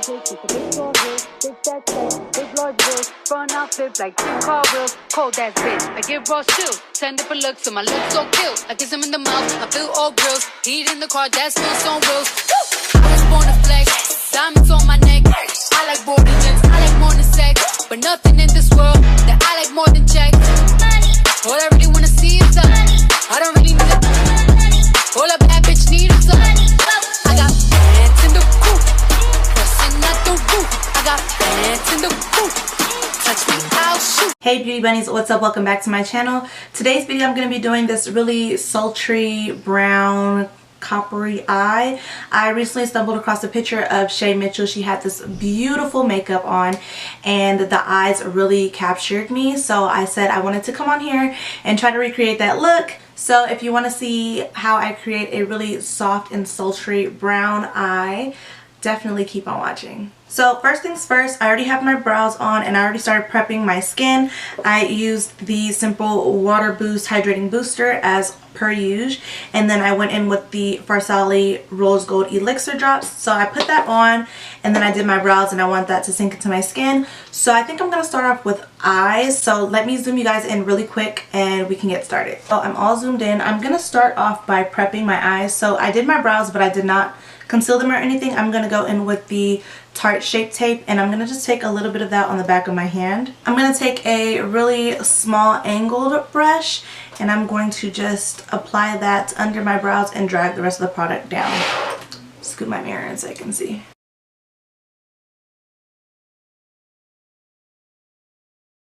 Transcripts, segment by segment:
dick, it's a big tall bitch, bitch that fat, big large bills, front out flip like 10 car wheels, cold ass bitch, I give raw chills, 10 different looks, so my lips so kill, I kiss him in the mouth, I feel all grills, heat in the car, that's wheels on wheels, woo! I was born to flex, diamonds on my neck, I like boarding jets, I like more than sex, but nothing in this world that I like more than checks, money, all I really wanna see is the money, I don't really need it, all a bad bitch need is the money, I got pants in the coop, pressing at the roof, I got pants in the coop, touch me, I'll shoot. Hey beauty bunnies, what's up? Welcome back to my channel. Today's video I'm going to be doing this really sultry brown coppery eye. I recently stumbled across a picture of Shay Mitchell. She had this beautiful makeup on and the eyes really captured me, so I said I wanted to come on here and try to recreate that look. So if you want to see how I create a really soft and sultry brown eye, definitely keep on watching. So first things first, I already have my brows on and I already started prepping my skin. I used the Simple Water Boost Hydrating Booster as per usual, and then I went in with the FARSALI Rose Gold Elixir drops. So I put that on and then I did my brows and I want that to sink into my skin. So I think I'm going to start off with eyes. So let me zoom you guys in really quick and we can get started. So I'm all zoomed in. I'm going to start off by prepping my eyes. So I did my brows but I did not conceal them or anything. I'm going to go in with the Tarte Shape Tape and I'm going to just take a little bit of that on the back of my hand. I'm going to take a really small angled brush and I'm going to just apply that under my brows and drag the rest of the product down. Scoop my mirror in so I can see.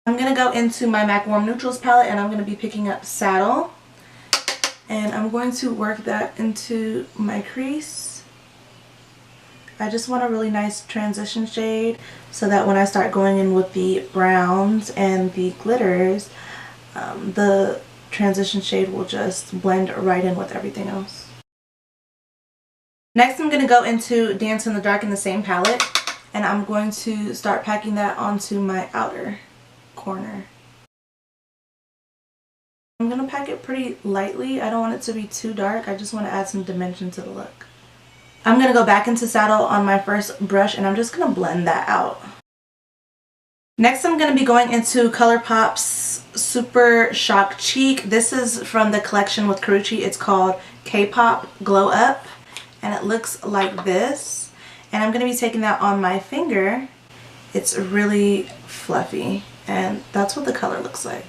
I'm going to go into my MAC Warm Neutrals palette and I'm going to be picking up Saddle. And I'm going to work that into my crease. I just want a really nice transition shade so that when I start going in with the browns and the glitters, the transition shade will just blend right in with everything else. Next I'm going to go into Dance in the Dark in the same palette and I'm going to start packing that onto my outer corner. I'm going to pack it pretty lightly. I don't want it to be too dark. I just want to add some dimension to the look. I'm going to go back into Saddle on my first brush and I'm just going to blend that out. Next I'm going to be going into ColourPop's Super Shock Cheek. This is from the collection with Karrueche. It's called K-Pop Glow Up and it looks like this. And I'm going to be taking that on my finger. It's really fluffy and that's what the color looks like.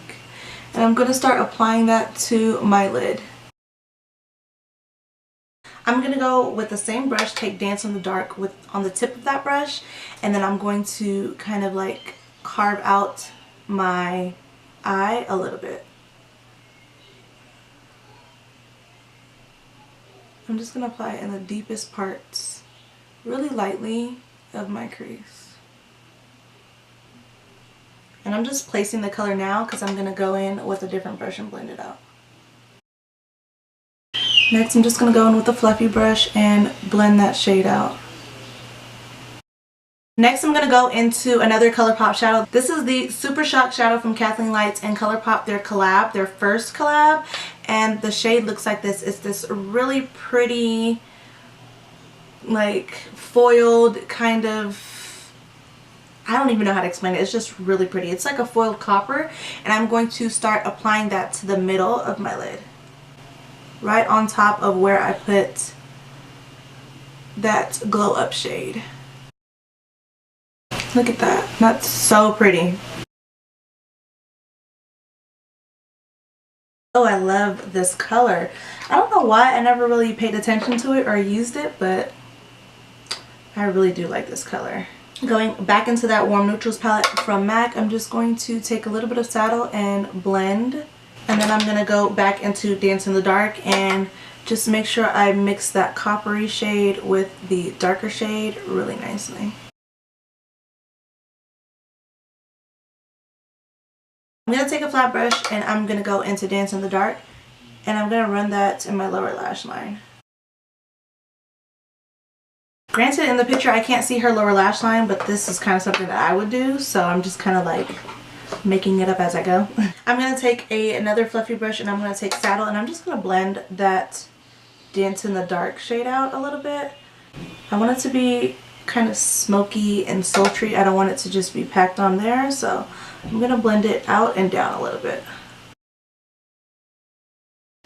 And I'm going to start applying that to my lid. I'm going to go with the same brush, take Dance in the Dark on the tip of that brush, and then I'm going to kind of like carve out my eye a little bit. I'm just going to apply it in the deepest parts, really lightly, of my crease. And I'm just placing the color now because I'm going to go in with a different brush and blend it out. Next I'm just going to go in with a fluffy brush and blend that shade out. Next I'm going to go into another ColourPop shadow. This is the Super Shock shadow from Kathleen Lights and ColourPop, their collab, their first collab. And the shade looks like this. It's this really pretty, like foiled kind of, I don't even know how to explain it. It's just really pretty. It's like a foiled copper. And I'm going to start applying that to the middle of my lid. Right on top of where I put that Glow Up shade. Look at that. That's so pretty. Oh, I love this color. I don't know why I never really paid attention to it or used it, but I really do like this color. Going back into that Warm Neutrals palette from MAC, I'm just going to take a little bit of Saddle and blend. And then I'm going to go back into Dance in the Dark and just make sure I mix that coppery shade with the darker shade really nicely. I'm going to take a flat brush and I'm going to go into Dance in the Dark and I'm going to run that in my lower lash line. Granted, in the picture I can't see her lower lash line, but this is kind of something that I would do, so I'm just kind of like making it up as I go. I'm going to take another fluffy brush and I'm going to take Saddle and I'm just going to blend that Dance in the Dark shade out a little bit. I want it to be kind of smoky and sultry. I don't want it to just be packed on there, so I'm going to blend it out and down a little bit.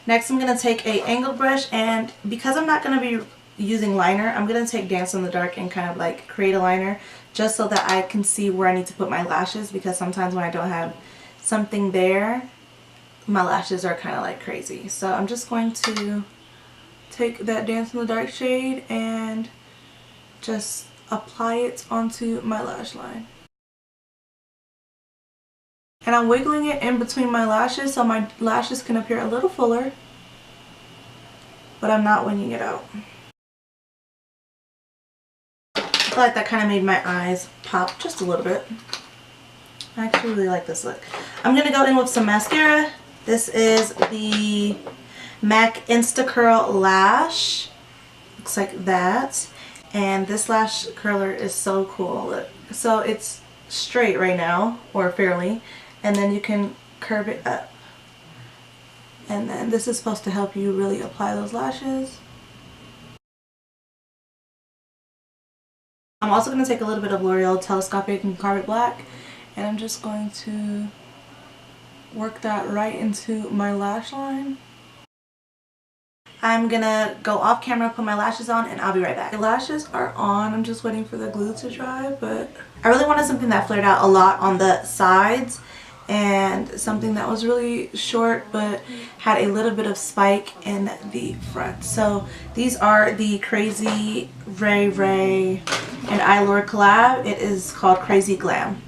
Next, I'm going to take a angled brush, and because I'm not going to be using liner, I'm going to take Dance in the Dark and kind of like create a liner just so that I can see where I need to put my lashes, because sometimes when I don't have something there, my lashes are kind of like crazy. So I'm just going to take that Dance in the Dark shade and just apply it onto my lash line. And I'm wiggling it in between my lashes so my lashes can appear a little fuller, but I'm not winging it out. I feel like that kind of made my eyes pop just a little bit. I actually really like this look. I'm going to go in with some mascara. This is the MAC Insta Curl Lash. Looks like that. And this lash curler is so cool. Look. So it's straight right now, or fairly, and then you can curve it up. And then this is supposed to help you really apply those lashes. I'm also going to take a little bit of L'Oreal Telescopic and Carpet Black, and I'm just going to work that right into my lash line. I'm going to go off camera, put my lashes on, and I'll be right back. The lashes are on. I'm just waiting for the glue to dry, but I really wanted something that flared out a lot on the sides and something that was really short but had a little bit of spike in the front. So these are the Crazy Ray Ray and Eylure collab. It is called Crazy Glam.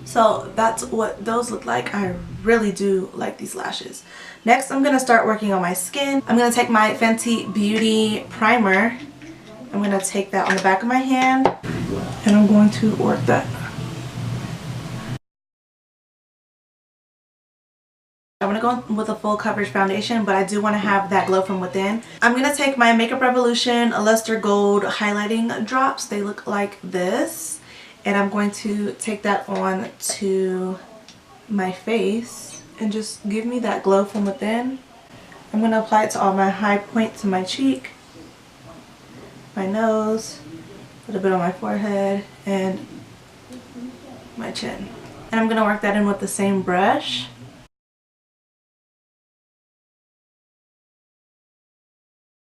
So that's what those look like. I really do like these lashes. Next, I'm going to start working on my skin. I'm going to take my Fenty Beauty Primer. I'm going to take that on the back of my hand, and I'm going to work that. I'm going to go in with a full coverage foundation, but I do want to have that glow from within. I'm going to take my Makeup Revolution Luster Gold highlighting drops. They look like this. And I'm going to take that on to my face and just give me that glow from within. I'm going to apply it to all my high points in my cheek, my nose, a little bit on my forehead, and my chin. And I'm going to work that in with the same brush.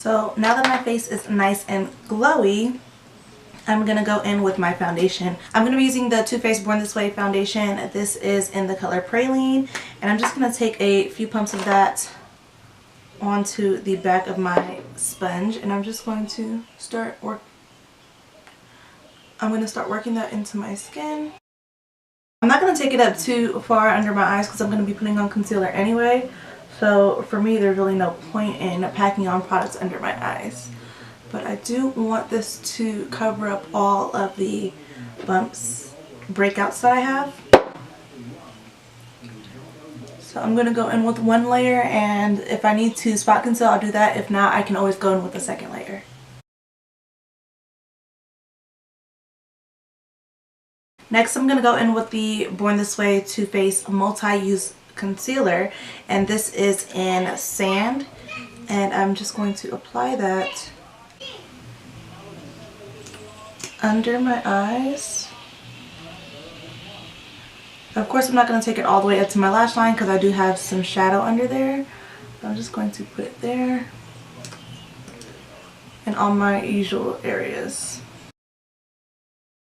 So now that my face is nice and glowy, I'm going to go in with my foundation. I'm going to be using the Too Faced Born This Way foundation. This is in the color Praline. And I'm just going to take a few pumps of that onto the back of my sponge. And I'm just going to start working that into my skin. I'm not going to take it up too far under my eyes because I'm going to be putting on concealer anyway. So for me, there's really no point in packing on products under my eyes. But I do want this to cover up all of the bumps, breakouts that I have. So I'm going to go in with one layer, and if I need to spot conceal, I'll do that. If not, I can always go in with a second layer. Next, I'm going to go in with the Born This Way Too Faced Multi-Use Concealer, and this is in Sand. And I'm just going to apply that under my eyes. Of course, I'm not going to take it all the way up to my lash line because I do have some shadow under there. I'm just going to put it there and all my usual areas.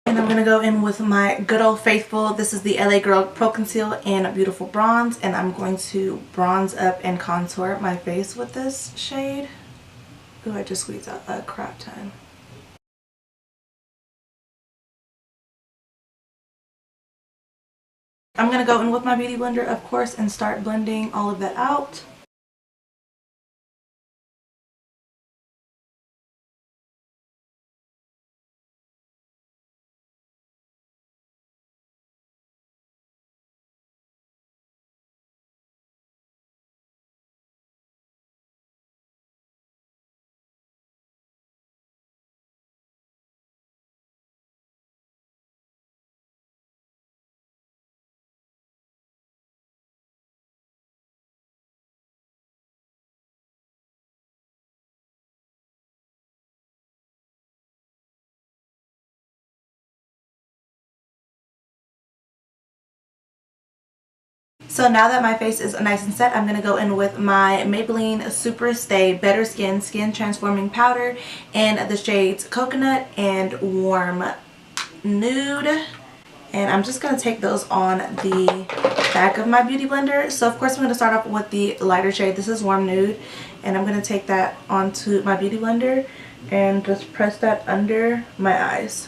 And I'm going to go in with my good old faithful, this is the LA Girl Pro Conceal in Beautiful Bronze, and I'm going to bronze up and contour my face with this shade. Ooh, I just squeezed out a crap ton. I'm going to go in with my Beauty Blender, of course, and start blending all of that out. So now that my face is nice and set, I'm going to go in with my Maybelline SUPERSTAY Better Skin Transforming Powder in the shades Coconut and Warm Nude. And I'm just going to take those on the back of my beauty blender. So of course I'm going to start off with the lighter shade. This is Warm Nude. And I'm going to take that onto my beauty blender and just press that under my eyes.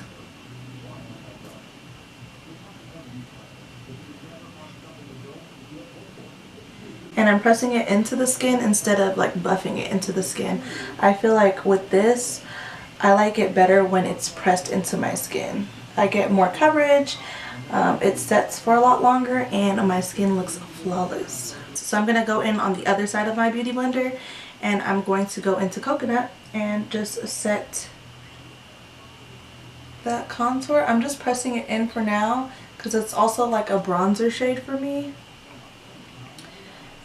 And I'm pressing it into the skin instead of like buffing it into the skin. I feel like with this, I like it better when it's pressed into my skin. I get more coverage, it sets for a lot longer, and my skin looks flawless. So I'm going to go in on the other side of my beauty blender, and I'm going to go into Coconut and just set that contour. I'm just pressing it in for now because it's also like a bronzer shade for me.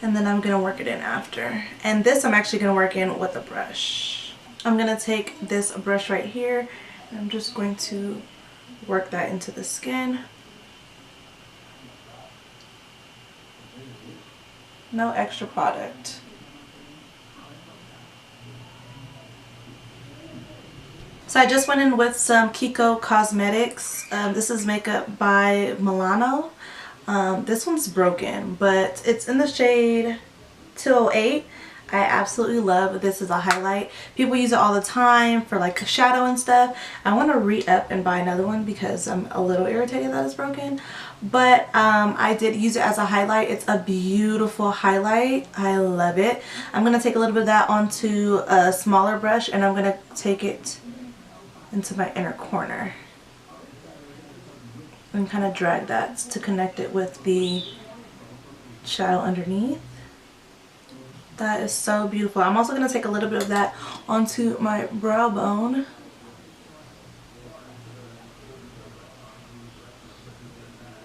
And then I'm going to work it in after. And this I'm actually going to work in with a brush. I'm going to take this brush right here and I'm just going to work that into the skin. No extra product. So I just went in with some Kiko Cosmetics. This is makeup by Milano. This one's broken, but it's in the shade 208. I absolutely love this as a highlight. People use it all the time for like shadow and stuff. I want to re-up and buy another one because I'm a little irritated that it's broken. But I did use it as a highlight. It's a beautiful highlight. I love it. I'm going to take a little bit of that onto a smaller brush and I'm going to take it into my inner corner. And kind of drag that to connect it with the shadow underneath. That is so beautiful. I'm also going to take a little bit of that onto my brow bone.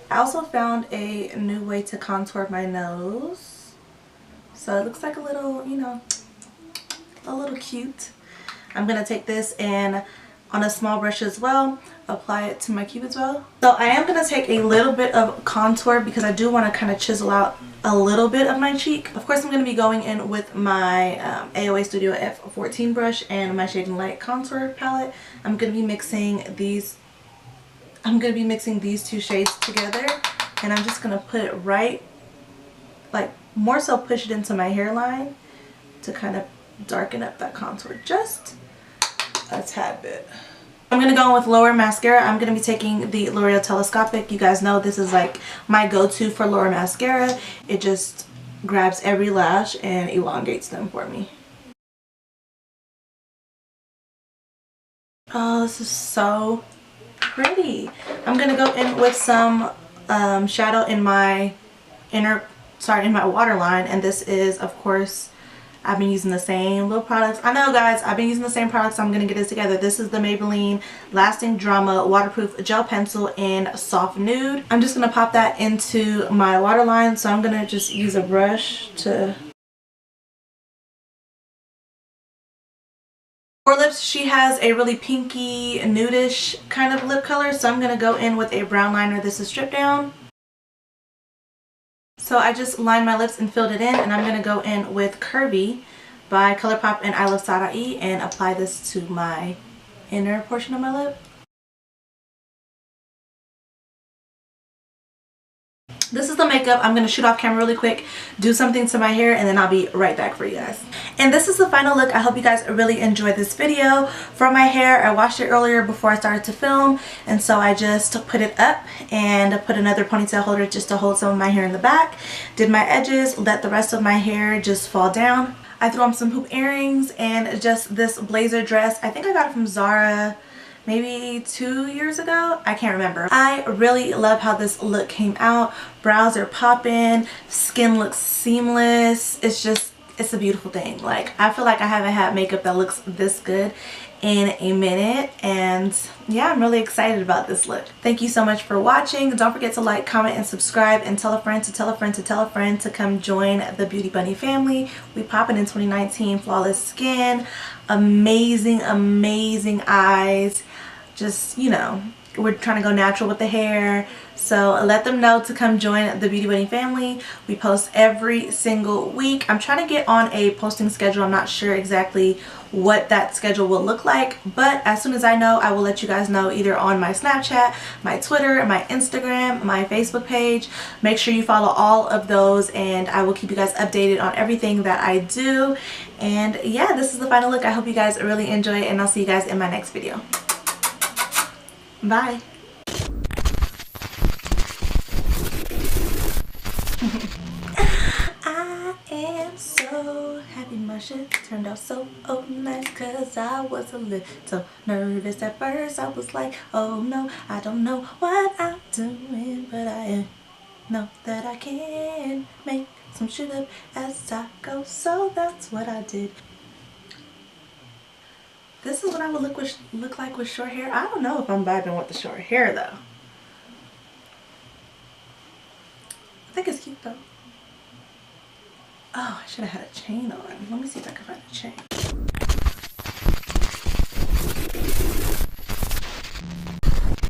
I also found a new way to contour my nose. So it looks like a little, you know, a little cute. I'm going to take this and on a small brush as well, apply it to my cupid's bow. So I am going to take a little bit of contour because I do want to kind of chisel out a little bit of my cheek. Of course I'm going to be going in with my AOA Studio F14 brush and my Shade and Light contour palette. I'm going to be mixing these two shades together and I'm just going to put it right, like more so push it into my hairline to kind of darken up that contour just a tad bit. I'm going to go in with lower mascara. I'm going to be taking the L'Oreal Telescopic. You guys know this is like my go-to for lower mascara. It just grabs every lash and elongates them for me. Oh, this is so pretty. I'm going to go in with some shadow in my in my waterline, and this is, of course, I've been using the same little products. I know, guys, I've been using the same products. I'm going to get this together. This is the Maybelline Lasting Drama Waterproof Gel Pencil in Soft Nude. I'm just going to pop that into my waterline. So I'm going to just use a brush to... For lips, she has a really pinky, nudish kind of lip color. So I'm going to go in with a brown liner. This is Strip Down. So I just lined my lips and filled it in, and I'm going to go in with Curvy by ColourPop and I Love Sarai and apply this to my inner portion of my lip. This is the makeup. I'm going to shoot off camera really quick, do something to my hair, and then I'll be right back for you guys. And this is the final look. I hope you guys really enjoyed this video. For my hair, I washed it earlier before I started to film, and so I just put it up and put another ponytail holder just to hold some of my hair in the back. Did my edges, let the rest of my hair just fall down. I threw on some hoop earrings and just this blazer dress. I think I got it from Zara maybe 2 years ago. I can't remember. I really love how this look came out. Brows are popping, skin looks seamless. It's a beautiful thing. Like, I feel like I haven't had makeup that looks this good in a minute, and yeah, I'm really excited about this look. Thank you so much for watching. Don't forget to like, comment, and subscribe, and tell a friend to tell a friend to tell a friend to come join the Beauty Bunny family. We popping in 2019. Flawless skin, amazing eyes, just, you know, we're trying to go natural with the hair. So let them know to come join the Beauty Wedding family. We post every single week. I'm trying to get on a posting schedule. I'm not sure exactly what that schedule will look like, but as soon as I know, I will let you guys know either on my Snapchat, my Twitter, my Instagram, my Facebook page. Make sure you follow all of those, and I will keep you guys updated on everything that I do. And yeah, this is the final look. I hope you guys really enjoy it, and I'll see you guys in my next video. Bye. I am so happy my shit turned out so nice, cause I was a little nervous at first. I was like, oh no, I don't know what I'm doing, but I know that I can make some shit up as I go, so that's what I did. This is what I would look like with short hair. I don't know if I'm vibing with the short hair though. I think it's cute though. Oh, I should have had a chain on. Let me see if I can find a chain.